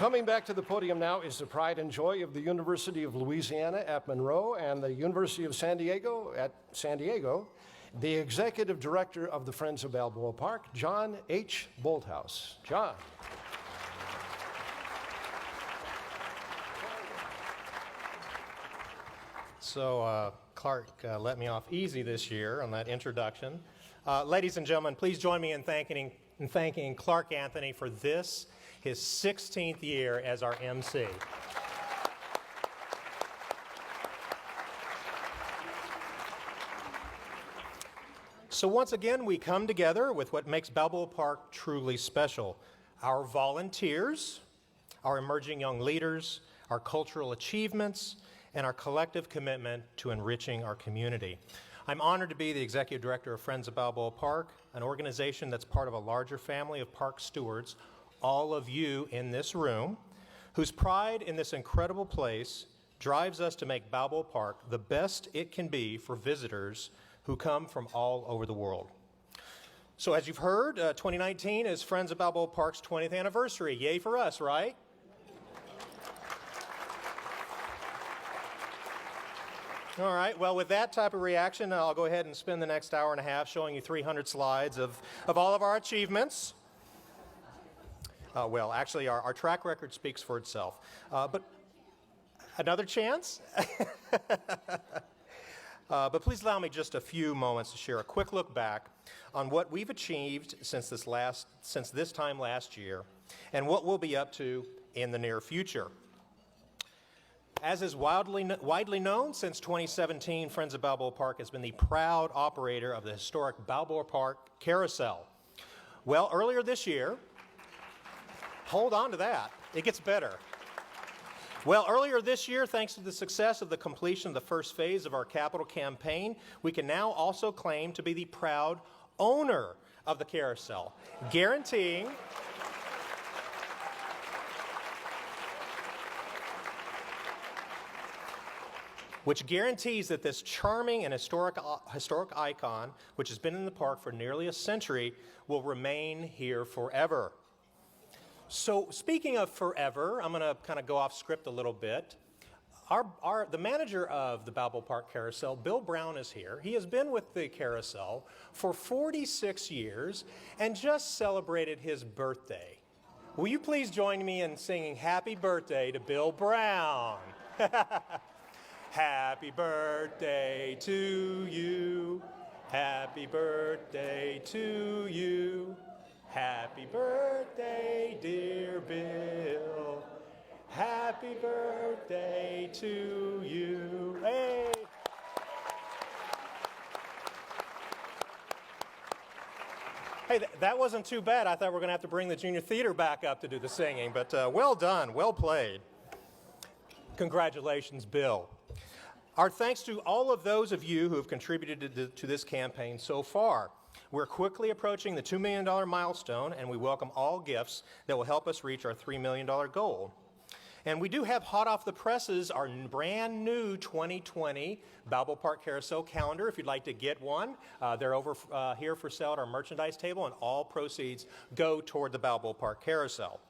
Coming back to the podium now is the pride and joy of the University of Louisiana at Monroe and the University of San Diego at San Diego, the Executive Director of the Friends of Balboa Park, John H. Bolthouse. John. So Clark let me off easy this year on that introduction. Ladies and gentlemen, please join me in thanking Clark Anthony for this, his 16th year as our MC. So once again, we come together with what makes Balboa Park truly special. Our volunteers, our emerging young leaders, our cultural achievements, and our collective commitment to enriching our community. I'm honored to be the Executive Director of Friends of Balboa Park, an organization that's part of a larger family of park stewards, all of you in this room, whose pride in this incredible place drives us to make Balboa Park the best it can be for visitors who come from all over the world. So as you've heard, 2019 is Friends of Balboa Park's 20th anniversary. Yay for us, right? All right, well, with that type of reaction, I'll go ahead and spend the next hour and a half showing you 300 slides of all of our achievements. Well, actually, our track record speaks for itself. But another chance? But please allow me just a few moments to share a quick look back on what we've achieved since this time last year and what we'll be up to in the near future. As is widely known, since 2017, Friends of Balboa Park has been the proud operator of the historic Balboa Park Carousel. Well, earlier this year, hold on to that, it gets better. Well, earlier this year, thanks to the success of the completion of the first phase of our capital campaign, we can now also claim to be the proud owner of the carousel, which guarantees that this charming and historic icon, which has been in the park for nearly a century, will remain here forever. So speaking of forever, I'm going to kind of go off script a little bit. The manager of the Balboa Park Carousel, Bill Brown, is here. He has been with the carousel for 46 years and just celebrated his birthday. Will you please join me in singing Happy Birthday to Bill Brown? Happy birthday to you. Happy birthday to you. Happy birthday, dear Bill. Happy birthday to you. Hey! Hey, that wasn't too bad. I thought we were going to have to bring the junior theater back up to do the singing, but well done, well played. Congratulations, Bill. Our thanks to all of those of you who have contributed to this campaign so far. We're quickly approaching the $2 million milestone, and we welcome all gifts that will help us reach our $3 million goal. And we do have hot off the presses our brand new 2020 Balboa Park Carousel calendar. If you'd like to get one, they're over here for sale at our merchandise table, and all proceeds go toward the Balboa Park Carousel.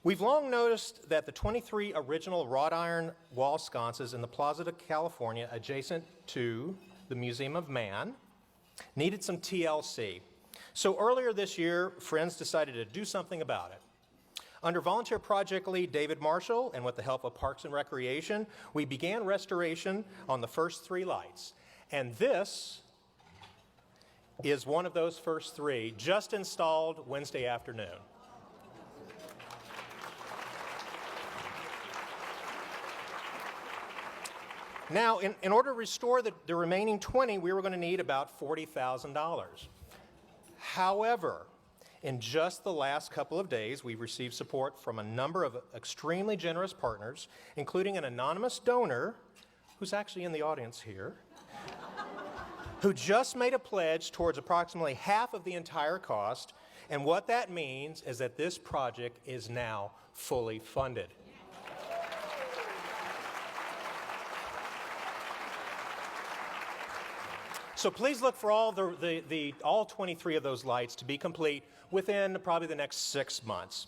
We've long noticed that the 23 original wrought iron wall sconces in the Plaza de California, adjacent to the Museum of Man, needed some TLC. So earlier this year, Friends decided to do something about it. Under volunteer project lead David Marshall, and with the help of Parks and Recreation, we began restoration on the first 3 lights. And this is one of those first 3, just installed Wednesday afternoon. Now, in order to restore the remaining 20, we were going to need about $40,000. However, in just the last couple of days, we've received support from a number of extremely generous partners, including an anonymous donor, who's actually in the audience here, who just made a pledge towards approximately half of the entire cost. And what that means is that this project is now fully funded. So please look for all all 23 of those lights to be complete within probably the next 6 months.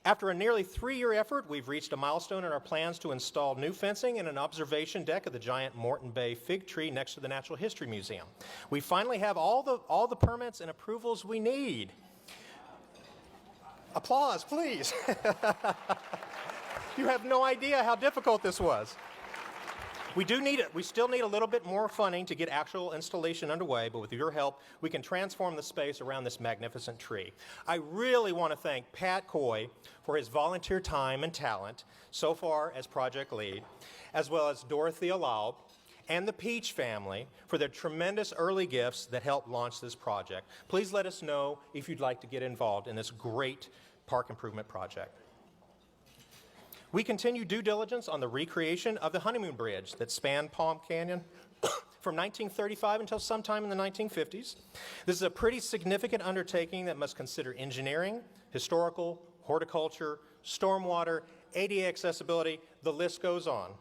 After a nearly 3-year effort, we've reached a milestone in our plans to install new fencing and an observation deck of the giant Morton Bay fig tree next to the Natural History Museum. We finally have all the permits and approvals we need. Applause, please. You have no idea how difficult this was. We still need a little bit more funding to get actual installation underway, but with your help, we can transform the space around this magnificent tree. I really want to thank Pat Coy for his volunteer time and talent so far as project lead, as well as Dorothea Laub and the Peach family for their tremendous early gifts that helped launch this project. Please let us know if you'd like to get involved in this great park improvement project. We continue due diligence on the recreation of the Honeymoon Bridge that spanned Palm Canyon from 1935 until sometime in the 1950s. This is a pretty significant undertaking that must consider engineering, historical, horticulture, stormwater, ADA accessibility, the list goes on.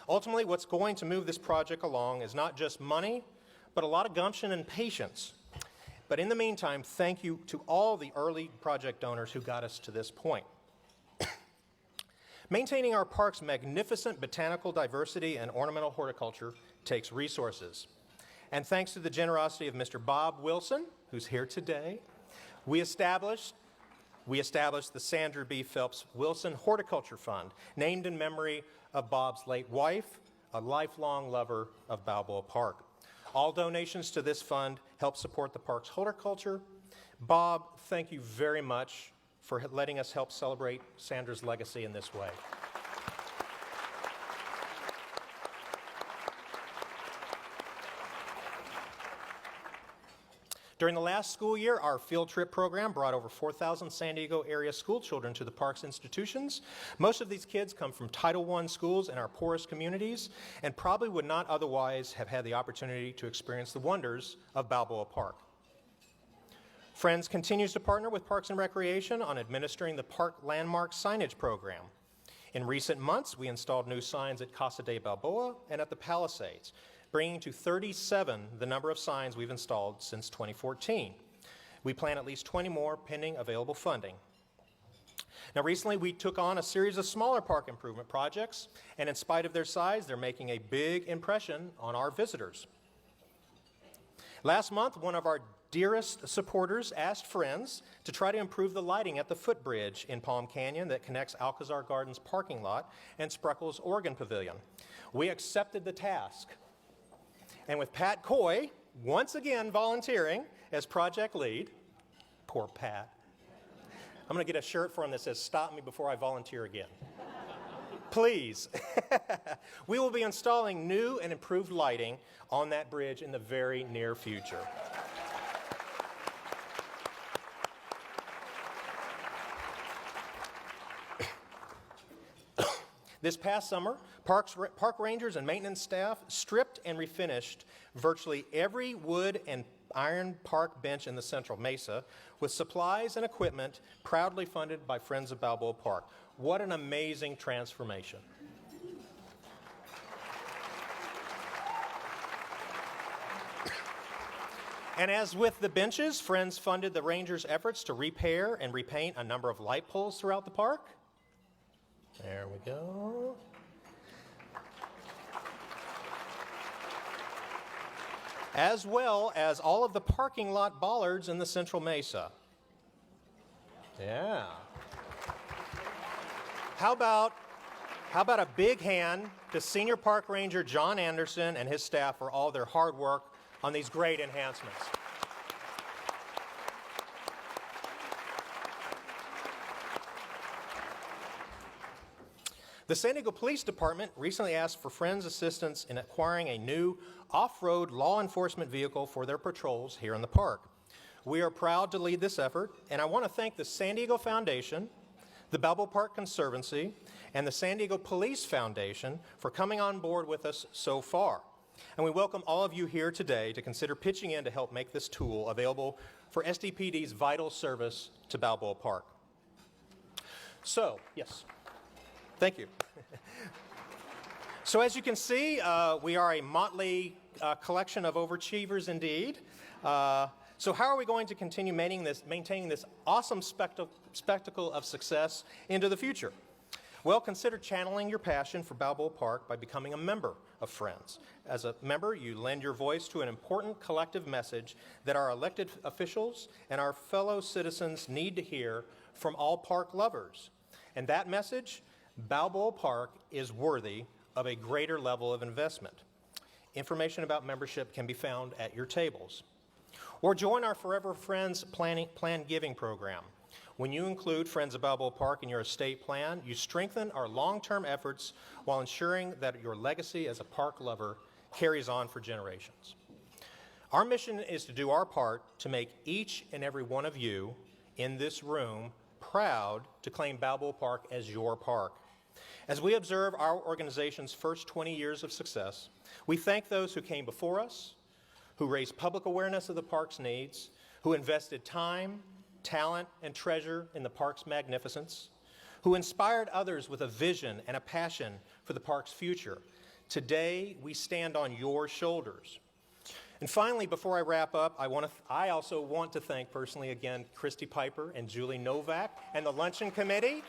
Ultimately, what's going to move this project along is not just money, but a lot of gumption and patience. But in the meantime, thank you to all the early project donors who got us to this point. Maintaining our park's magnificent botanical diversity and ornamental horticulture takes resources. And thanks to the generosity of Mr. Bob Wilson, who's here today, we established the Sandra B. Phelps Wilson Horticulture Fund, named in memory of Bob's late wife, a lifelong lover of Balboa Park. All donations to this fund help support the park's horticulture. Bob, thank you very much for letting us help celebrate Sandra's legacy in this way. During the last school year, our field trip program brought over 4,000 San Diego area school children to the park's institutions. Most of these kids come from Title I schools in our poorest communities and probably would not otherwise have had the opportunity to experience the wonders of Balboa Park. Friends continues to partner with Parks and Recreation on administering the park landmark signage program. In recent months, we installed new signs at Casa de Balboa and at the Palisades, bringing to 37 the number of signs we've installed since 2014. We plan at least 20 more pending available funding. Now, recently we took on a series of smaller park improvement projects, and in spite of their size, they're making a big impression on our visitors. Last month, one of our dearest supporters asked Friends to try to improve the lighting at the footbridge in Palm Canyon that connects Alcazar Gardens parking lot and Spreckles Oregon Pavilion. We accepted the task. And with Pat Coy, once again volunteering as project lead, poor Pat, I'm going to get a shirt for him that says, "Stop me before I volunteer again." Please. We will be installing new and improved lighting on that bridge in the very near future. This past summer, park rangers and maintenance staff stripped and refinished virtually every wood and iron park bench in the Central Mesa with supplies and equipment proudly funded by Friends of Balboa Park. What an amazing transformation. And as with the benches, Friends funded the rangers' efforts to repair and repaint a number of light poles throughout the park. There we go. As well as all of the parking lot bollards in the Central Mesa. Yeah. How about a big hand to Senior Park Ranger John Anderson and his staff for all their hard work on these great enhancements. The San Diego Police Department recently asked for Friends' assistance in acquiring a new off-road law enforcement vehicle for their patrols here in the park. We are proud to lead this effort, and I want to thank the San Diego Foundation, the Balboa Park Conservancy, and the San Diego Police Foundation for coming on board with us so far. And we welcome all of you here today to consider pitching in to help make this tool available for SDPD's vital service to Balboa Park. So, yes. Thank you. So as you can see, we are a motley collection of overachievers indeed. So So how are we going to continue maintaining this awesome spectacle of success into the future? Well, consider channeling your passion for Balboa Park by becoming a member of Friends. As a member, you lend your voice to an important collective message that our elected officials and our fellow citizens need to hear from all park lovers. And that message, Balboa Park is worthy of a greater level of investment. Information about membership can be found at your tables. Or join our Forever Friends Plan Giving program. When you include Friends of Balboa Park in your estate plan, you strengthen our long-term efforts while ensuring that your legacy as a park lover carries on for generations. Our mission is to do our part to make each and every one of you in this room proud to claim Balboa Park as your park. As we observe our organization's first 20 years of success, we thank those who came before us, who raised public awareness of the park's needs, who invested time, talent, and treasure in the park's magnificence, who inspired others with a vision and a passion for the park's future. Today, we stand on your shoulders. And finally, before I wrap up, I also want to thank personally again Christy Piper and Julie Novak and the Luncheon Committee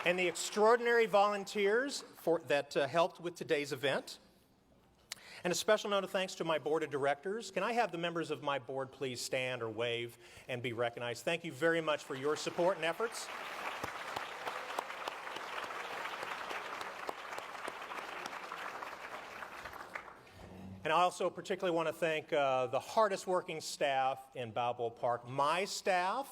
and the extraordinary volunteers that helped with today's event. And a special note of thanks to my board of directors. Can I have the members of my board please stand or wave and be recognized? Thank you very much for your support and efforts. And I also particularly want to thank the hardest working staff in Balboa Park, my staff,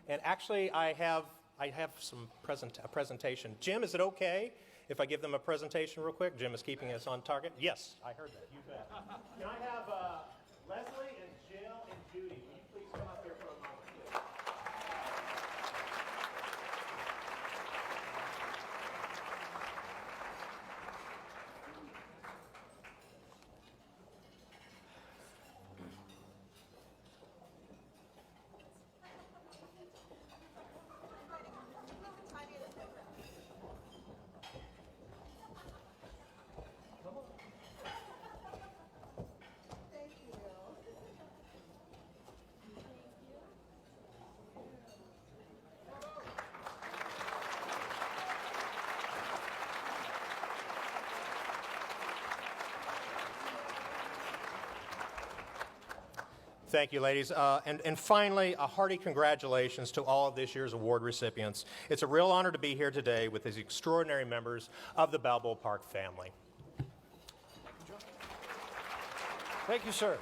and actually I have a presentation. Jim, is it okay if I give them a presentation real quick? Jim is keeping us on target. Yes, I heard that. You bet. Can I have Leslie and Jill and Judy? Will you please come up here for a moment, please? Thank you, ladies. And finally, a hearty congratulations to all of this year's award recipients. It's a real honor to be here today with these extraordinary members of the Balboa Park family. Thank you, sir.